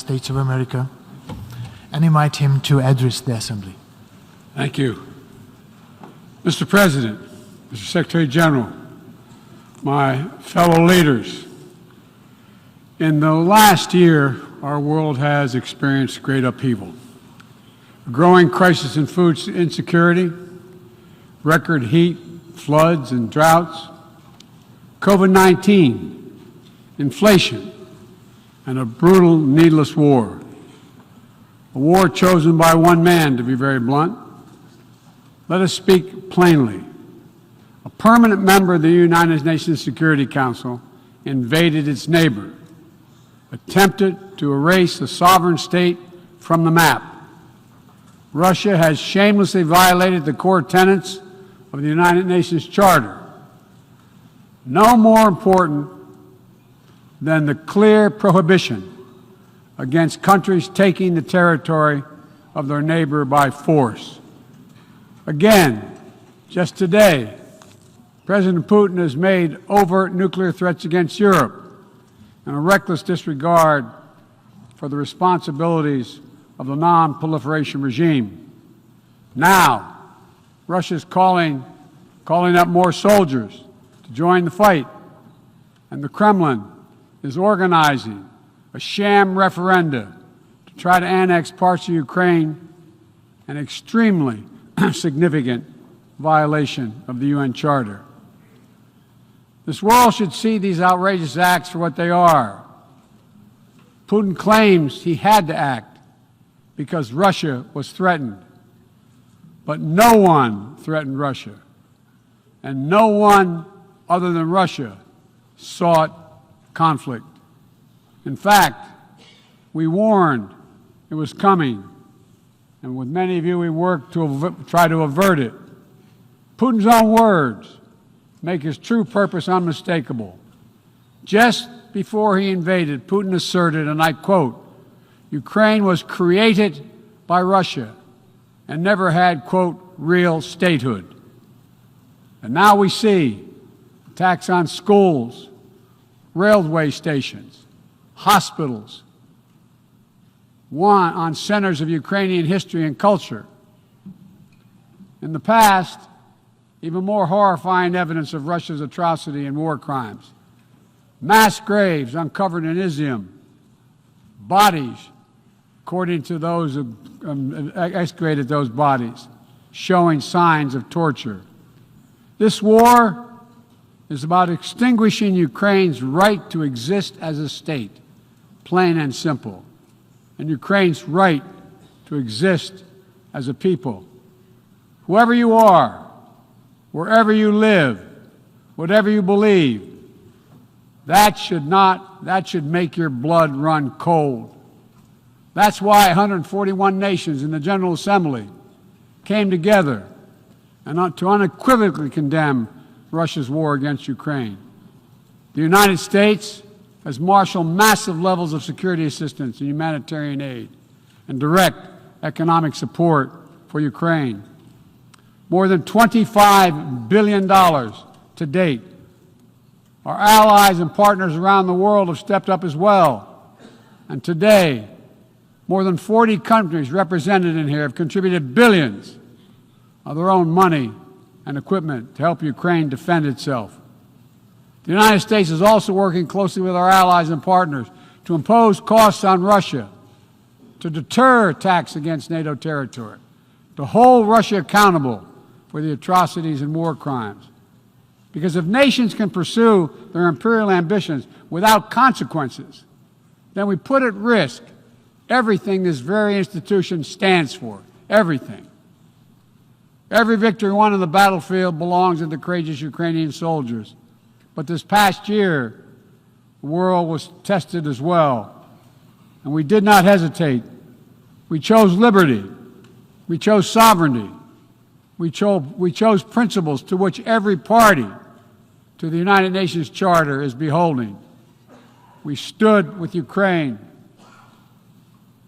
States of America, and invite him to address the Assembly. Thank you. Mr. President, Mr. Secretary General, my fellow leaders, in the last year, our world has experienced great upheaval. A growing crisis in food insecurity, record heat, floods, and droughts, COVID-19, inflation, and a brutal, needless war. A war chosen by one man, to be very blunt. Let us speak plainly. A permanent member of the United Nations Security Council invaded its neighbor, attempted to erase the sovereign state from the map. Russia has shamelessly violated the core tenets of the United Nations Charter. No more important than the clear prohibition against countries taking the territory of their neighbor by force. Again, just today, President Putin has made overt nuclear threats against Europe and a reckless disregard for the responsibilities of the non-proliferation regime. Now, Russia's calling up more soldiers to join the fight, and the Kremlin is organizing a sham referenda to try to annex parts of Ukraine, an extremely significant violation of the UN Charter. This world should see these outrageous acts for what they are. Putin claims he had to act because Russia was threatened. But no one threatened Russia, and no one other than Russia sought conflict. In fact, we warned it was coming, and with many of you we worked to try to avert it. Putin's own words make his true purpose unmistakable. Just before he invaded, Putin asserted, and I quote, "Ukraine was created by Russia and never had, quote, real statehood." And now we see attacks on schools, railway stations, hospitals, on centers of Ukrainian history and culture. In the past, even more horrifying evidence of Russia's atrocity and war crimes. Mass graves uncovered in Izium, bodies, according to those who excavated those bodies, showing signs of torture. This war is about extinguishing Ukraine's right to exist as a state, plain and simple, and Ukraine's right to exist as a people. Whoever you are, wherever you live, whatever you believe, that should make your blood run cold. That's why 141 nations in the General Assembly came together and to unequivocally condemn Russia's war against Ukraine. The United States has marshaled massive levels of security assistance and humanitarian aid and direct economic support for Ukraine. More than $25 billion to date. Our allies and partners around the world have stepped up as well. And today, more than 40 countries represented in here have contributed billions of their own money and equipment to help Ukraine defend itself. The United States is also working closely with our allies and partners to impose costs on Russia, to deter attacks against NATO territory, to hold Russia accountable for the atrocities and war crimes. Because if nations can pursue their imperial ambitions without consequences, then we put at risk everything this very institution stands for, everything. Every victory won on the battlefield belongs to the courageous Ukrainian soldiers. But this past year, the world was tested as well. And we did not hesitate. We chose liberty. We chose sovereignty. We chose principles to which every party to the United Nations Charter is beholding. We stood with Ukraine.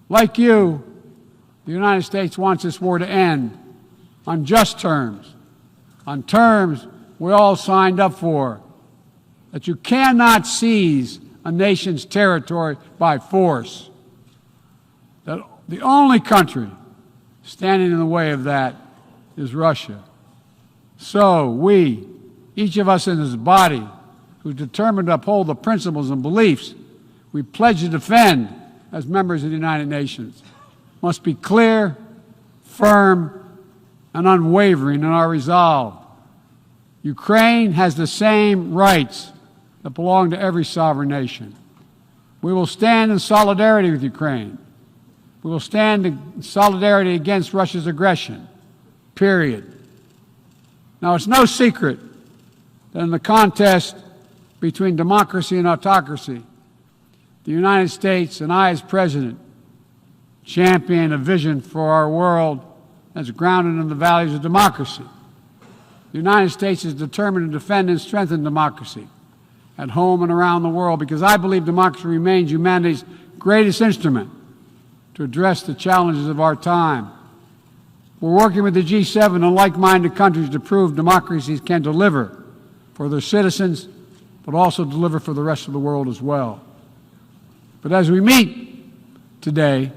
Like you, the United States wants this war to end on just terms, on terms we all signed up for, that you cannot seize a nation's territory by force. that the only country standing in the way of that is Russia. So we, each of us in this body, who's determined to uphold the principles and beliefs we pledge to defend as members of the United Nations, must be clear, firm, and unwavering in our resolve. Ukraine has the same rights that belong to every sovereign nation. We will stand in solidarity with Ukraine. We will stand in solidarity against Russia's aggression, period. Now, it's no secret that in the contest between democracy and autocracy, the United States and I, as President, champion a vision for our world that's grounded in the values of democracy. The United States is determined to defend and strengthen democracy at home and around the world because I believe democracy remains humanity's greatest instrument to address the challenges of our time. We're working with the G7 and like-minded countries to prove democracies can deliver for their citizens, but also deliver for the rest of the world as well. But as we meet today,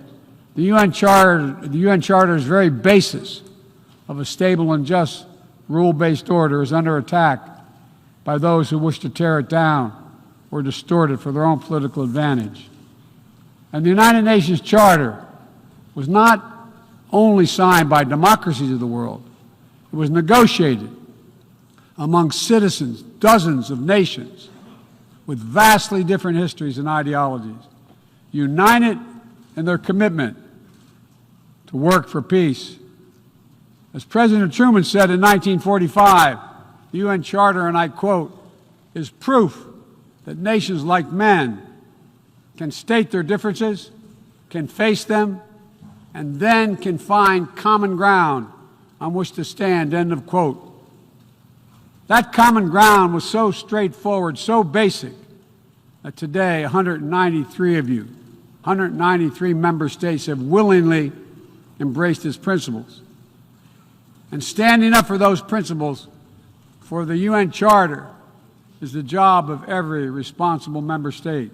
the UN Charter's very basis of a stable and just rule-based order is under attack by those who wish to tear it down or distort it for their own political advantage. And the United Nations Charter was not only signed by democracies of the world, it was negotiated among citizens, dozens of nations with vastly different histories and ideologies, united in their commitment to work for peace. As President Truman said in 1945, the UN Charter, and I quote, is proof that nations like men can state their differences, can face them, and then can find common ground on which to stand, end of quote. That common ground was so straightforward, so basic, that today 193 of you, 193 member states have willingly embraced its principles. And standing up for those principles for the UN Charter is the job of every responsible member state.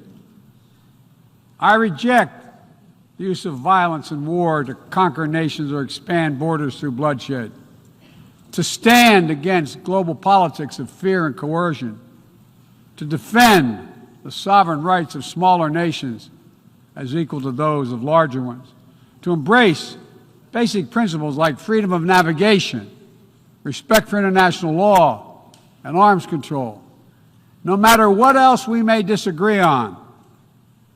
I reject the use of violence and war to conquer nations or expand borders through bloodshed, to stand against global politics of fear and coercion, to defend the sovereign rights of smaller nations as equal to those of larger ones, to embrace basic principles like freedom of navigation, respect for international law, and arms control. No matter what else we may disagree on,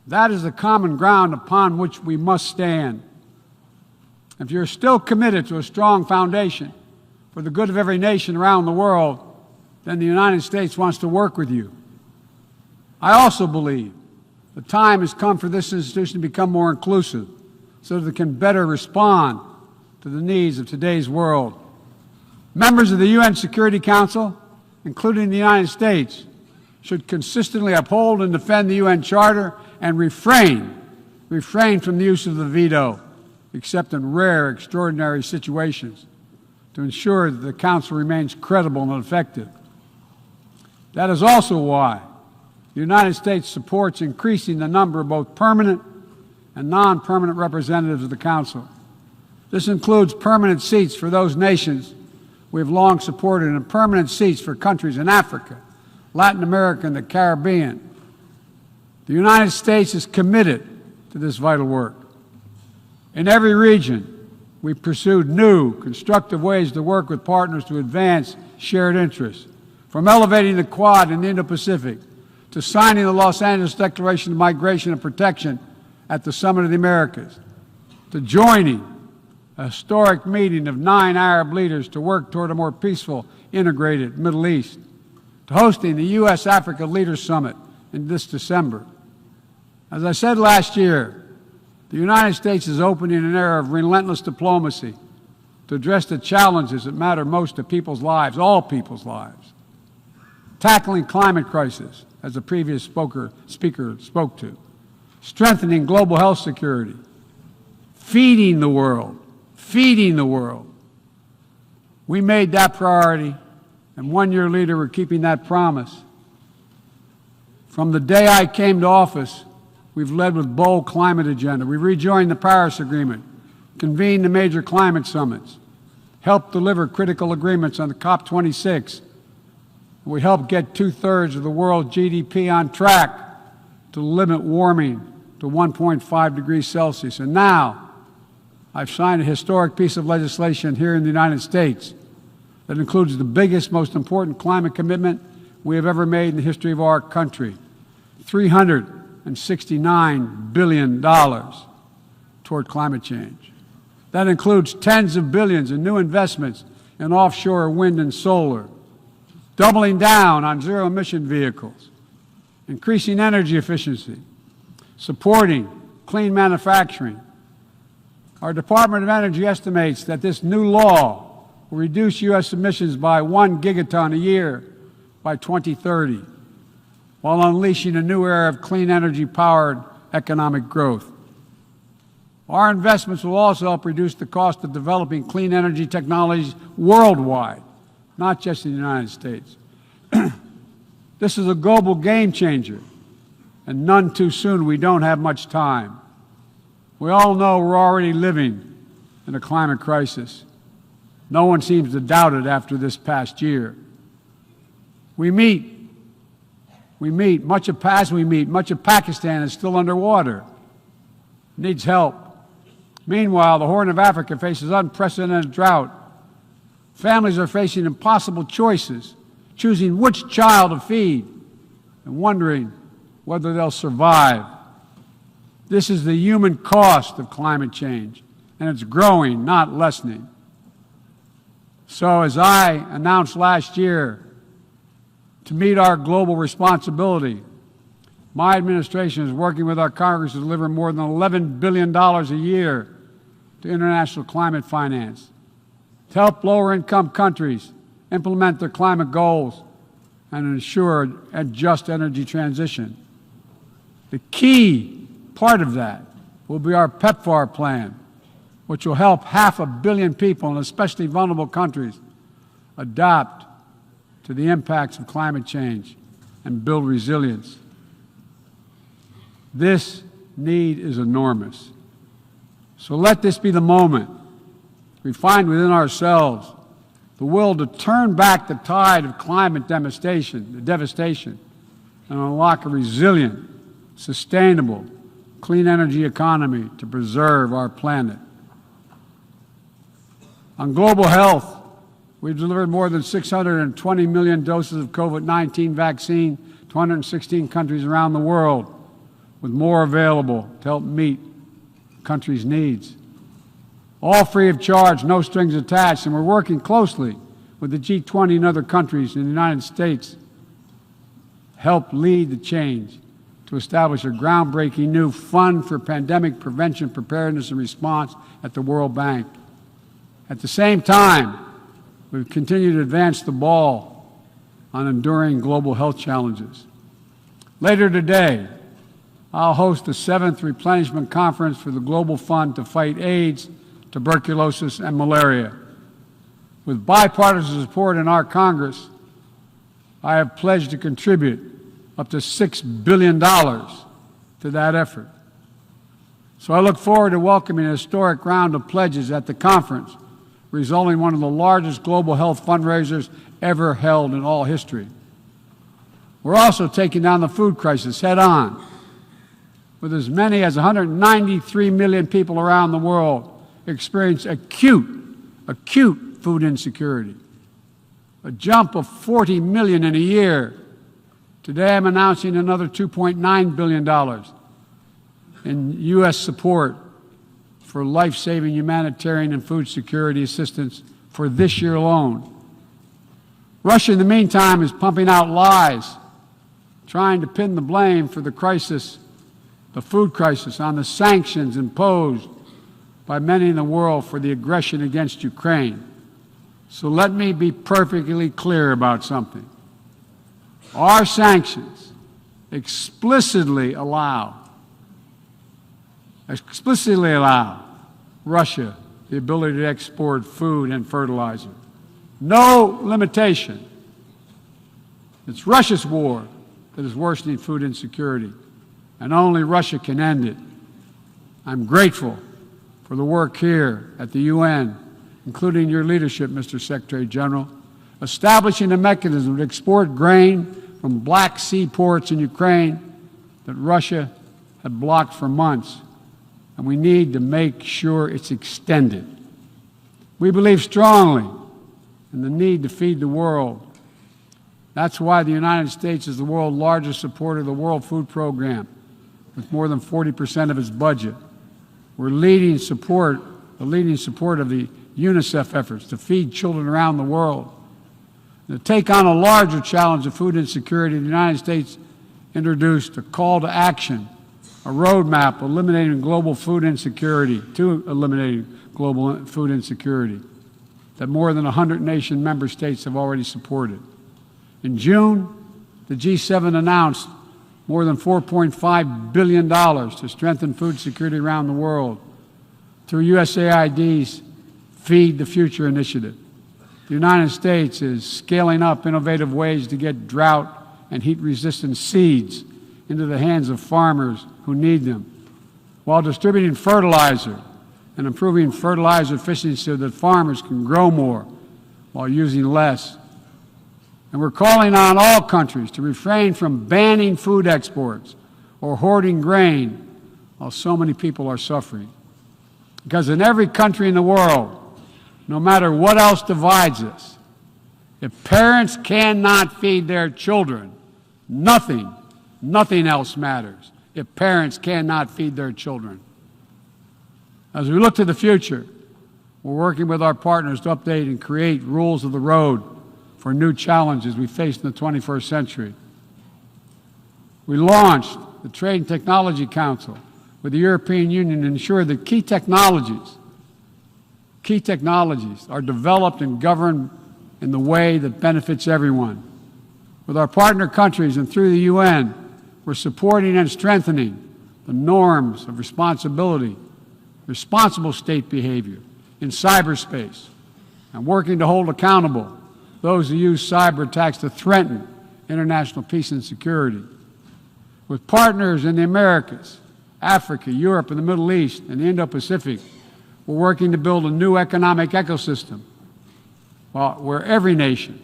that is the common ground upon which we must stand. If you're still committed to a strong foundation for the good of every nation around the world, then the United States wants to work with you. I also believe the time has come for this institution to become more inclusive so that it can better respond to the needs of today's world. Members of the UN Security Council, including the United States, should consistently uphold and defend the UN Charter and refrain from the use of the veto, except in rare, extraordinary situations, to ensure that the Council remains credible and effective. That is also why the United States supports increasing the number of both permanent and non-permanent representatives of the Council. This includes permanent seats for those nations we have long supported and permanent seats for countries in Africa, Latin America, and the Caribbean. The United States is committed to this vital work. In every region, we pursued new, constructive ways to work with partners to advance shared interests, from elevating the Quad in the Indo-Pacific to signing the Los Angeles Declaration of Migration and Protection at the Summit of the Americas, to joining a historic meeting of 9 Arab leaders to work toward a more peaceful, integrated Middle East, to hosting the U.S.-Africa Leaders Summit in this December. As I said last year, the United States is opening an era of relentless diplomacy to address the challenges that matter most to people's lives, all people's lives. Tackling climate crisis, as the previous speaker spoke to, strengthening global health security, feeding the world. We made that priority, and 1 year later we're keeping that promise. From the day I came to office, We've led with bold climate agenda. We rejoined the Paris Agreement, convened the major climate summits, helped deliver critical agreements on the COP26. We helped get 2/3 of the world's GDP on track to limit warming to 1.5 degrees Celsius. And now, I've signed a historic piece of legislation here in the United States that includes the biggest, most important climate commitment we have ever made in the history of our country, $369 billion toward climate change. That includes tens of billions in new investments in offshore wind and solar, doubling down on zero-emission vehicles, increasing energy efficiency, supporting clean manufacturing. Our Department of Energy estimates that this new law will reduce U.S. emissions by 1 gigaton a year by 2030, while unleashing a new era of clean energy-powered economic growth. Our investments will also help reduce the cost of developing clean energy technologies worldwide, not just in the United States. This is a global game changer, and none too soon. We don't have much time. We all know we're already living in a climate crisis. No one seems to doubt it after this past year. We meet. Much of Pakistan is still underwater, needs help. Meanwhile, the Horn of Africa faces unprecedented drought. Families are facing impossible choices, choosing which child to feed and wondering whether they'll survive. This is the human cost of climate change, and it's growing, not lessening. So, as I announced last year, to meet our global responsibility, my administration is working with our Congress to deliver more than $11 billion a year to international climate finance, to help lower-income countries implement their climate goals and ensure a just energy transition. The key part of that will be our PEPFAR plan, which will help 500 million people in especially vulnerable countries adapt to the impacts of climate change and build resilience. This need is enormous. So let this be the moment we find within ourselves the will to turn back the tide of climate devastation, and unlock a resilient, sustainable, clean energy economy to preserve our planet. On global health, we've delivered more than 620 million doses of COVID-19 vaccine to 116 countries around the world, with more available to help meet countries' needs. All free of charge, no strings attached, and we're working closely with the G20 and other countries in the United States help lead the change to establish a groundbreaking new fund for pandemic prevention, preparedness, and response at the World Bank. At the same time, we've continued to advance the ball on enduring global health challenges. Later today, I'll host the 7th Replenishment Conference for the Global Fund to fight AIDS, tuberculosis, and malaria. With bipartisan support in our Congress, I have pledged to contribute up to $6 billion to that effort. So I look forward to welcoming a historic round of pledges at the conference, resulting in one of the largest global health fundraisers ever held in all history. We're also taking down the food crisis head on, with as many as 193 million people around the world experience acute food insecurity, a jump of 40 million in a year. Today I'm announcing another $2.9 billion in U.S. support for life-saving humanitarian and food security assistance for this year alone. Russia, in the meantime, is pumping out lies, trying to pin the blame for the crisis, the food crisis, on the sanctions imposed by many in the world for the aggression against Ukraine. So let me be perfectly clear about something. Our sanctions explicitly allow Russia the ability to export food and fertilizer. No limitation. It's Russia's war that is worsening food insecurity, and only Russia can end it. I'm grateful for the work here at the UN, including your leadership, Mr. Secretary General, establishing a mechanism to export grain from Black Sea ports in Ukraine that Russia had blocked for months, and we need to make sure it's extended. We believe strongly in the need to feed the world. That's why the United States is the world's largest supporter of the World Food Program, with more than 40% of its budget. We're the leading support of the UNICEF efforts to feed children around the world. And to take on a larger challenge of food insecurity, the United States introduced a call to action, a roadmap eliminating global food insecurity, that more than 100 nation member states have already supported. In June, the G7 announced more than $4.5 billion to strengthen food security around the world through USAID's Feed the Future initiative. The United States is scaling up innovative ways to get drought and heat-resistant seeds into the hands of farmers who need them, while distributing fertilizer and improving fertilizer efficiency so that farmers can grow more while using less. And we're calling on all countries to refrain from banning food exports or hoarding grain while so many people are suffering. Because in every country in the world, no matter what else divides us, if parents cannot feed their children, nothing else matters. If parents cannot feed their children. As we look to the future, we're working with our partners to update and create rules of the road for new challenges we face in the 21st century. We launched the Trade and Technology Council with the European Union to ensure that key technologies are developed and governed in the way that benefits everyone. With our partner countries and through the UN, we're supporting and strengthening the norms of responsible state behavior in cyberspace, and working to hold accountable those who use cyber attacks to threaten international peace and security. With partners in the Americas, Africa, Europe, and the Middle East, and the Indo-Pacific, we're working to build a new economic ecosystem where every nation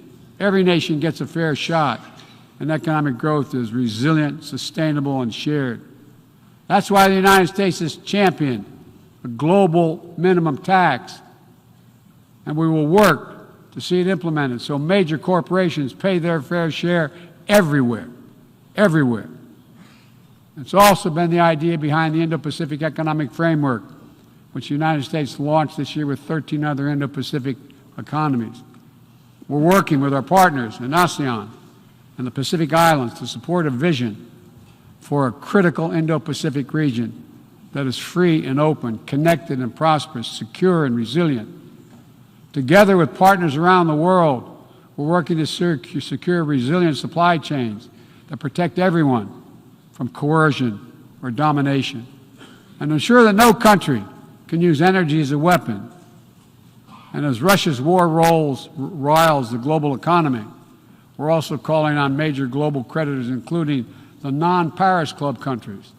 gets a fair shot, and economic growth is resilient, sustainable, and shared. That's why the United States has championed a global minimum tax, and we will work to see it implemented so major corporations pay their fair share everywhere. It's also been the idea behind the Indo-Pacific Economic Framework, which the United States launched this year with 13 other Indo-Pacific economies. We're working with our partners in ASEAN and the Pacific Islands to support a vision for a critical Indo-Pacific region that is free and open, connected and prosperous, secure and resilient. Together with partners around the world, we're working to secure resilient supply chains that protect everyone from coercion or domination, and ensure that no country can use energy as a weapon. And as Russia's war riles the global economy, we're also calling on major global creditors, including the non-Paris Club countries,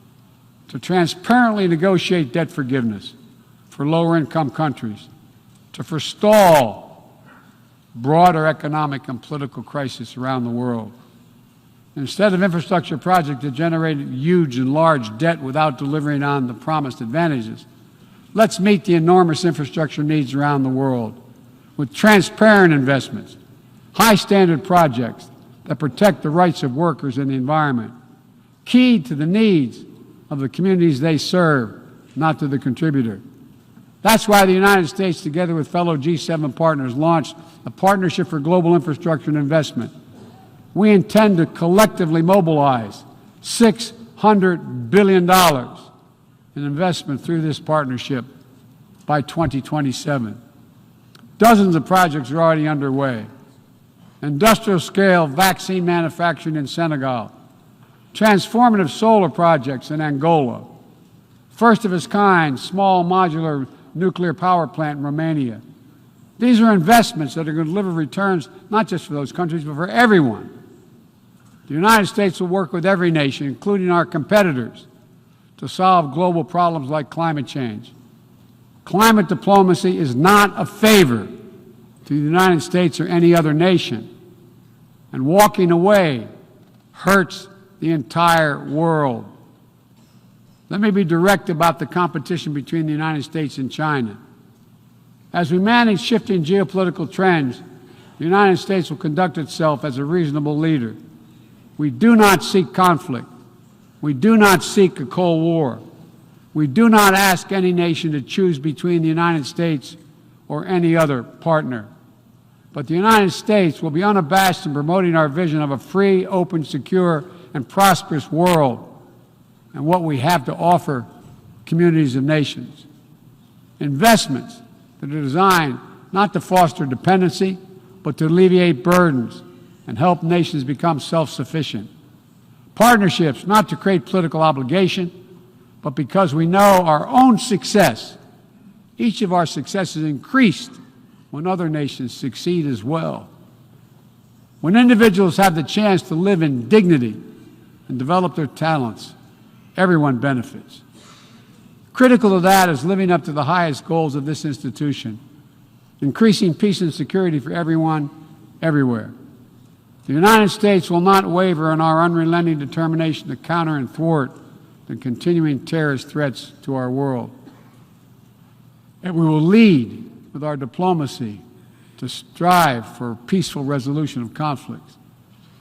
to transparently negotiate debt forgiveness for lower-income countries, to forestall broader economic and political crisis around the world. Instead of infrastructure projects that generate huge and large debt without delivering on the promised advantages, let's meet the enormous infrastructure needs around the world with transparent investments, high-standard projects that protect the rights of workers and the environment, keyed to the needs of the communities they serve, not to the contributor. That's why the United States, together with fellow G7 partners, launched a Partnership for Global Infrastructure and Investment. We intend to collectively mobilize $600 billion in investment through this partnership by 2027. Dozens of projects are already underway. Industrial-scale vaccine manufacturing in Senegal, transformative solar projects in Angola, first-of-its-kind small modular nuclear power plant in Romania. These are investments that are going to deliver returns not just for those countries, but for everyone. The United States will work with every nation, including our competitors, to solve global problems like climate change. Climate diplomacy is not a favor to the United States or any other nation, and walking away hurts the entire world. Let me be direct about the competition between the United States and China. As we manage shifting geopolitical trends, the United States will conduct itself as a reasonable leader. We do not seek conflict. We do not seek a Cold War. We do not ask any nation to choose between the United States or any other partner. But the United States will be unabashed in promoting our vision of a free, open, secure, and prosperous world, and what we have to offer communities of nations. Investments that are designed not to foster dependency, but to alleviate burdens and help nations become self-sufficient. Partnerships not to create political obligation, but because we know our own success. Each of our successes increased when other nations succeed as well. When individuals have the chance to live in dignity and develop their talents, everyone benefits. Critical to that is living up to the highest goals of this institution, increasing peace and security for everyone, everywhere. The United States will not waver in our unrelenting determination to counter and thwart the continuing terrorist threats to our world. And we will lead with our diplomacy to strive for peaceful resolution of conflicts.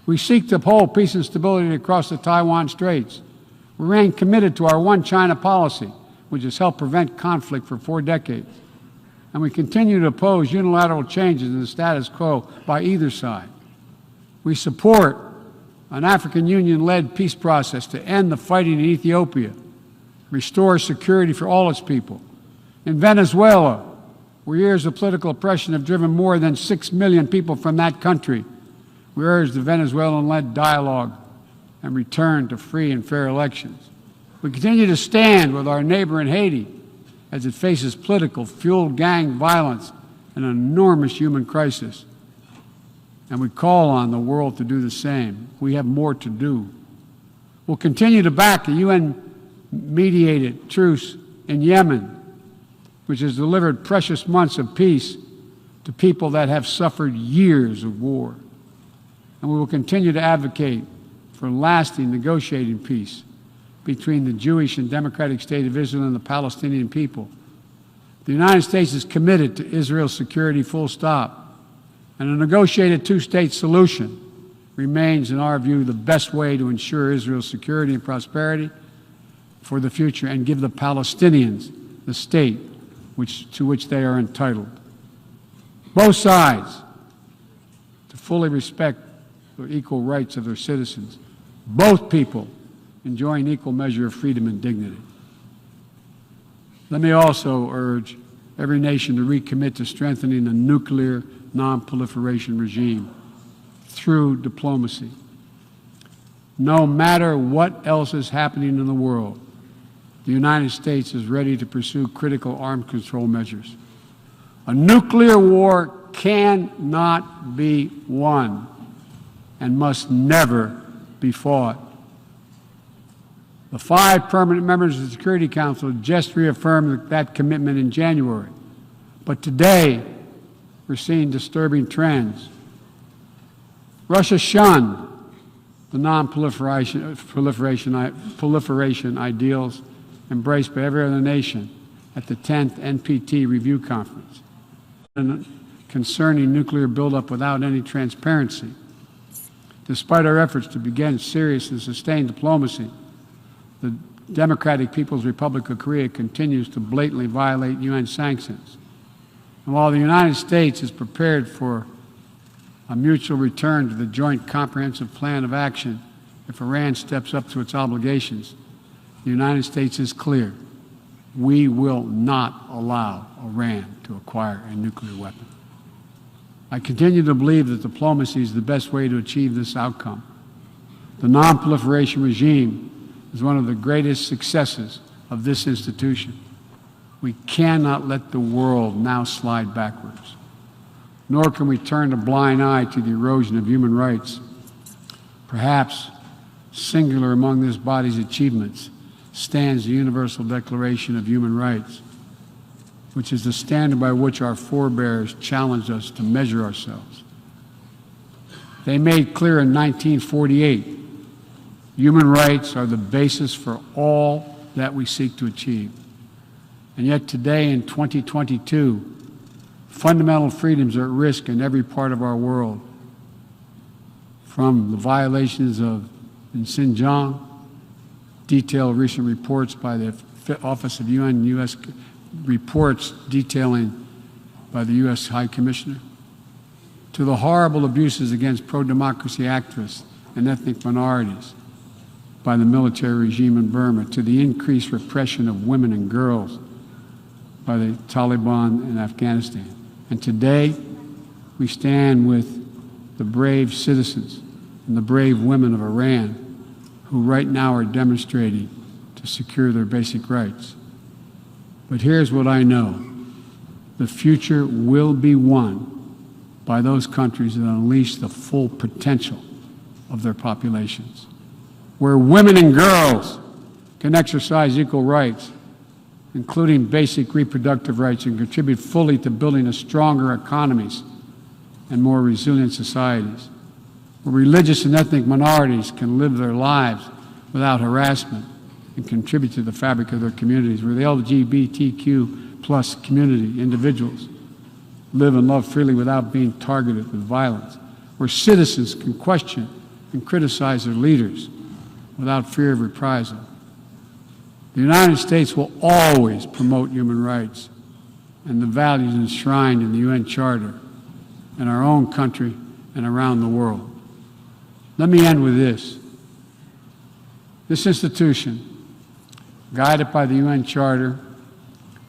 We seek to uphold peace and stability across the Taiwan Straits. We remain committed to our one China policy, which has helped prevent conflict for 4 decades. And we continue to oppose unilateral changes in the status quo by either side. We support an African Union-led peace process to end the fighting in Ethiopia, restore security for all its people. In Venezuela, where years of political oppression have driven more than 6 million people from that country, we urge the Venezuelan-led dialogue and return to free and fair elections. We continue to stand with our neighbor in Haiti as it faces political, fueled gang violence and an enormous human crisis. And we call on the world to do the same. We have more to do. We'll continue to back the UN-mediated truce in Yemen, which has delivered precious months of peace to people that have suffered years of war. And we will continue to advocate for lasting negotiating peace between the Jewish and democratic state of Israel and the Palestinian people. The United States is committed to Israel's security, full stop. And a negotiated two-state solution remains, in our view, the best way to ensure Israel's security and prosperity for the future and give the Palestinians the state to which they are entitled. Both sides to fully respect the equal rights of their citizens. Both people enjoying equal measure of freedom and dignity. Let me also urge every nation to recommit to strengthening a nuclear non-proliferation regime through diplomacy. No matter what else is happening in the world, the United States is ready to pursue critical arms control measures. A nuclear war cannot be won and must never be fought. The 5 permanent members of the Security Council just reaffirmed that commitment in January. But today, we're seeing disturbing trends. Russia shunned the non-proliferation ideals embraced by every other nation at the 10th NPT Review Conference, concerning nuclear buildup without any transparency. Despite our efforts to begin serious and sustained diplomacy, the Democratic People's Republic of Korea continues to blatantly violate UN sanctions. And while the United States is prepared for a mutual return to the Joint Comprehensive Plan of Action if Iran steps up to its obligations, the United States is clear. We will not allow Iran to acquire a nuclear weapon. I continue to believe that diplomacy is the best way to achieve this outcome. The non-proliferation regime is one of the greatest successes of this institution. We cannot let the world now slide backwards, nor can we turn a blind eye to the erosion of human rights. Perhaps singular among this body's achievements stands the Universal Declaration of Human Rights, which is the standard by which our forebears challenged us to measure ourselves. They made clear in 1948, human rights are the basis for all that we seek to achieve. And yet today in 2022, fundamental freedoms are at risk in every part of our world, from the violations in Xinjiang, detailed recent reports by the Office of U.S. reports detailing by the U.S. High Commissioner, to the horrible abuses against pro-democracy activists and ethnic minorities by the military regime in Burma, to the increased repression of women and girls by the Taliban in Afghanistan. And today, we stand with the brave citizens and the brave women of Iran who right now are demonstrating to secure their basic rights. But here's what I know. The future will be won by those countries that unleash the full potential of their populations, where women and girls can exercise equal rights, including basic reproductive rights, and contribute fully to building a stronger economies and more resilient societies, where religious and ethnic minorities can live their lives without harassment and contribute to the fabric of their communities, where the LGBTQ plus community, individuals, live and love freely without being targeted with violence, where citizens can question and criticize their leaders without fear of reprisal. The United States will always promote human rights and the values enshrined in the UN Charter in our own country and around the world. Let me end with this. This institution, guided by the UN Charter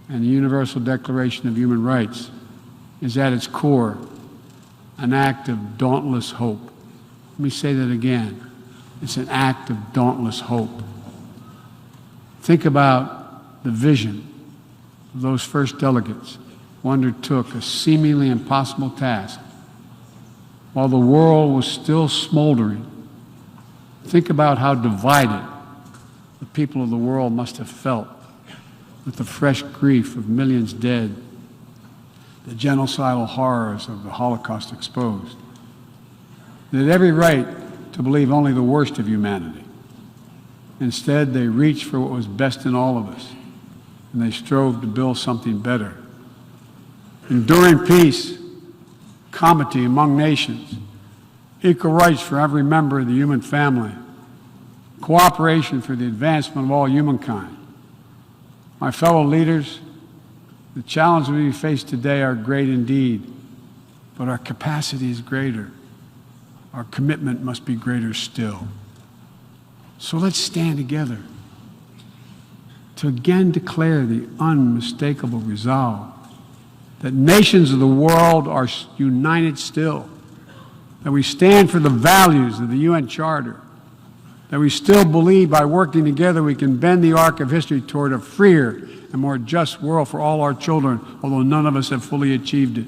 and the Universal Declaration of Human Rights, is at its core an act of dauntless hope. Let me say that again. It's an act of dauntless hope. Think about the vision of those first delegates who undertook a seemingly impossible task while the world was still smoldering. Think about how divided the people of the world must have felt with the fresh grief of millions dead, the genocidal horrors of the Holocaust exposed. They had every right to believe only the worst of humanity. Instead, they reached for what was best in all of us, and they strove to build something better. Enduring peace, comity among nations, equal rights for every member of the human family, cooperation for the advancement of all humankind. My fellow leaders, the challenges we face today are great indeed, but our capacity is greater. Our commitment must be greater still. So let's stand together to again declare the unmistakable resolve that nations of the world are united still, that we stand for the values of the UN Charter, that we still believe by working together we can bend the arc of history toward a freer and more just world for all our children, although none of us have fully achieved it.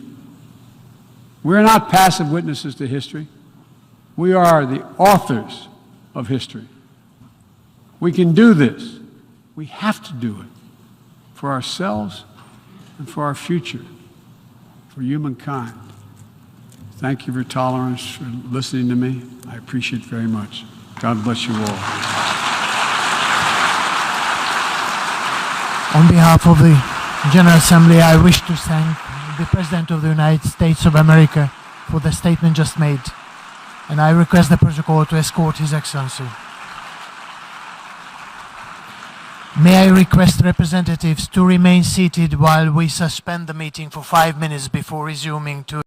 We're not passive witnesses to history. We are the authors of history. We can do this. We have to do it for ourselves and for our future, for humankind. Thank you for your tolerance, for listening to me. I appreciate it very much. God bless you all. On behalf of the General Assembly, I wish to thank the President of the United States of America for the statement just made, and I request the protocol to escort His Excellency. May I request representatives to remain seated while we suspend the meeting for 5 minutes before resuming to